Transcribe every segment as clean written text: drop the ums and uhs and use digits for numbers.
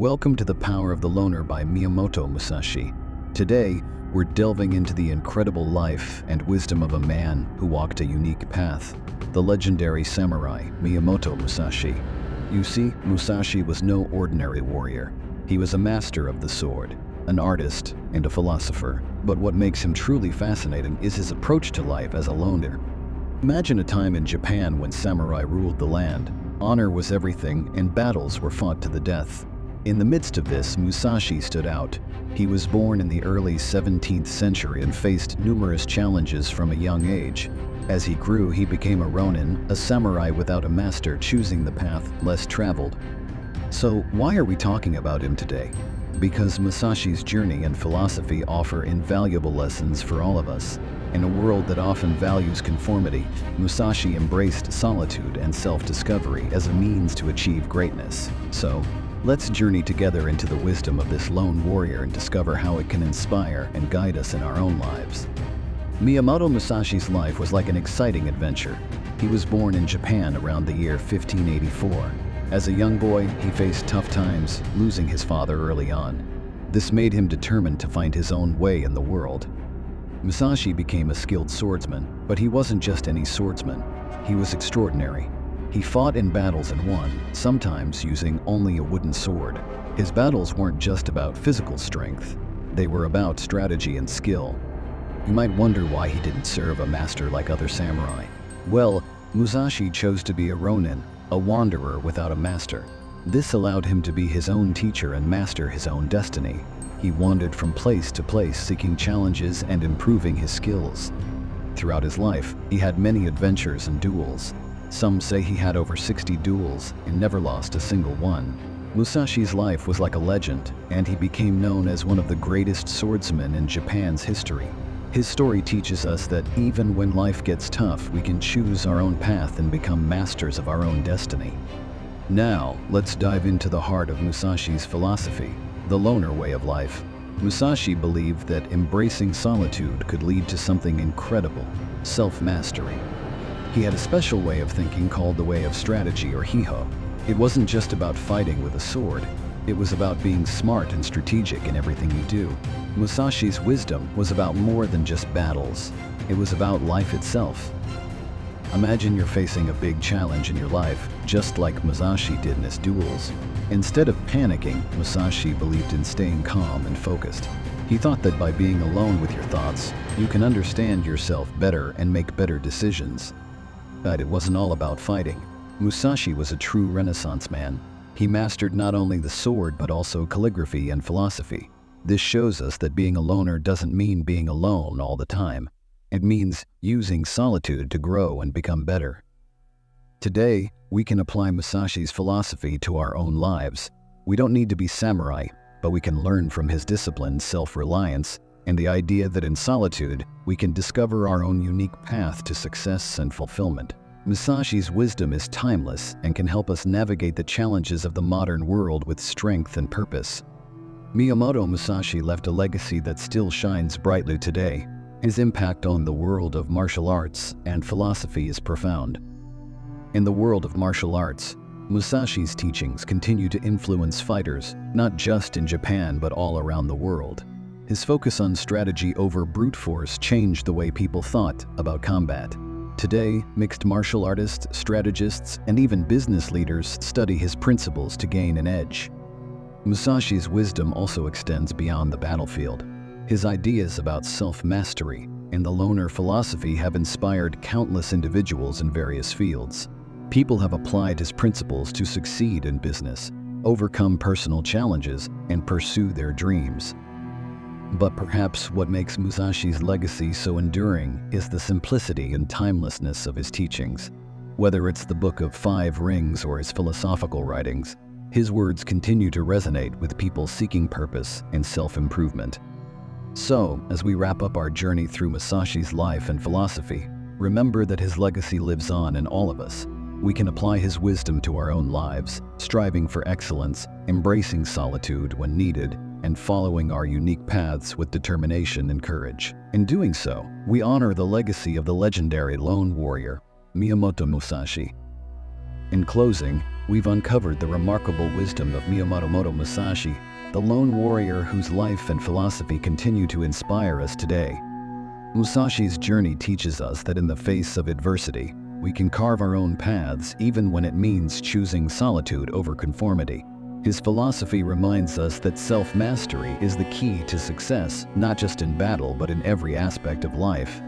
Welcome to The Power of the Loner by Miyamoto Musashi. Today, we're delving into the incredible life and wisdom of a man who walked a unique path, the legendary samurai Miyamoto Musashi. You see, Musashi was no ordinary warrior. He was a master of the sword, an artist, and a philosopher. But what makes him truly fascinating is his approach to life as a loner. Imagine a time in Japan when samurai ruled the land. Honor was everything, and battles were fought to the death. In the midst of this, Musashi stood out. He was born in the early 17th century and faced numerous challenges from a young age. As he grew, he became a ronin, a samurai without a master, choosing the path less traveled. So, why are we talking about him today? Because Musashi's journey and philosophy offer invaluable lessons for all of us. In a world that often values conformity, Musashi embraced solitude and self-discovery as a means to achieve greatness. So, let's journey together into the wisdom of this lone warrior and discover how it can inspire and guide us in our own lives. Miyamoto Musashi's life was like an exciting adventure. He was born in Japan around the year 1584. As a young boy, he faced tough times, losing his father early on. This made him determined to find his own way in the world. Musashi became a skilled swordsman, but he wasn't just any swordsman. He was extraordinary. He fought in battles and won, sometimes using only a wooden sword. His battles weren't just about physical strength. They were about strategy and skill. You might wonder why he didn't serve a master like other samurai. Well, Musashi chose to be a ronin, a wanderer without a master. This allowed him to be his own teacher and master his own destiny. He wandered from place to place, seeking challenges and improving his skills. Throughout his life, he had many adventures and duels. Some say he had over 60 duels and never lost a single one. Musashi's life was like a legend, and he became known as one of the greatest swordsmen in Japan's history. His story teaches us that even when life gets tough, we can choose our own path and become masters of our own destiny. Now, let's dive into the heart of Musashi's philosophy, the loner way of life. Musashi believed that embracing solitude could lead to something incredible, self-mastery. He had a special way of thinking called the way of strategy or hiho. It wasn't just about fighting with a sword. It was about being smart and strategic in everything you do. Musashi's wisdom was about more than just battles. It was about life itself. Imagine you're facing a big challenge in your life, just like Musashi did in his duels. Instead of panicking, Musashi believed in staying calm and focused. He thought that by being alone with your thoughts, you can understand yourself better and make better decisions. But it wasn't all about fighting. Musashi was a true Renaissance man. He mastered not only the sword but also calligraphy and philosophy. This shows us that being a loner doesn't mean being alone all the time. It means using solitude to grow and become better. Today, we can apply Musashi's philosophy to our own lives. We don't need to be samurai, but we can learn from his discipline, self-reliance, and the idea that in solitude, we can discover our own unique path to success and fulfillment. Musashi's wisdom is timeless and can help us navigate the challenges of the modern world with strength and purpose. Miyamoto Musashi left a legacy that still shines brightly today. His impact on the world of martial arts and philosophy is profound. In the world of martial arts, Musashi's teachings continue to influence fighters, not just in Japan but all around the world. His focus on strategy over brute force changed the way people thought about combat. Today, mixed martial artists, strategists, and even business leaders study his principles to gain an edge. Musashi's wisdom also extends beyond the battlefield. His ideas about self-mastery and the loner philosophy have inspired countless individuals in various fields. People have applied his principles to succeed in business, overcome personal challenges, and pursue their dreams. But perhaps what makes Musashi's legacy so enduring is the simplicity and timelessness of his teachings. Whether it's the Book of Five Rings or his philosophical writings, his words continue to resonate with people seeking purpose and self-improvement. So, as we wrap up our journey through Musashi's life and philosophy, remember that his legacy lives on in all of us. We can apply his wisdom to our own lives, striving for excellence, embracing solitude when needed, and following our unique paths with determination and courage. In doing so, we honor the legacy of the legendary lone warrior, Miyamoto Musashi. In closing, we've uncovered the remarkable wisdom of Miyamoto Musashi, the lone warrior whose life and philosophy continue to inspire us today. Musashi's journey teaches us that in the face of adversity, we can carve our own paths even when it means choosing solitude over conformity. His philosophy reminds us that self-mastery is the key to success, not just in battle but in every aspect of life.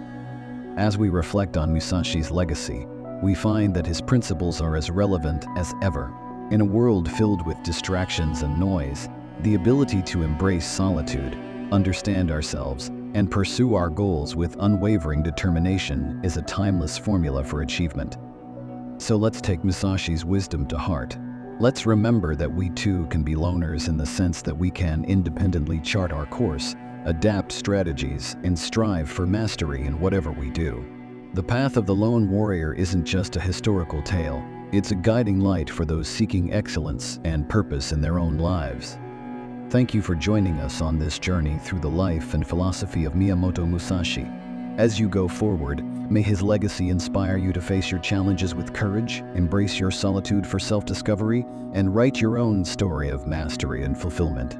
As we reflect on Musashi's legacy, we find that his principles are as relevant as ever. In a world filled with distractions and noise, the ability to embrace solitude, understand ourselves, and pursue our goals with unwavering determination is a timeless formula for achievement. So let's take Musashi's wisdom to heart. Let's remember that we too can be loners in the sense that we can independently chart our course, adapt strategies, and strive for mastery in whatever we do. The path of the lone warrior isn't just a historical tale, it's a guiding light for those seeking excellence and purpose in their own lives. Thank you for joining us on this journey through the life and philosophy of Miyamoto Musashi. As you go forward, may his legacy inspire you to face your challenges with courage, embrace your solitude for self-discovery, and write your own story of mastery and fulfillment.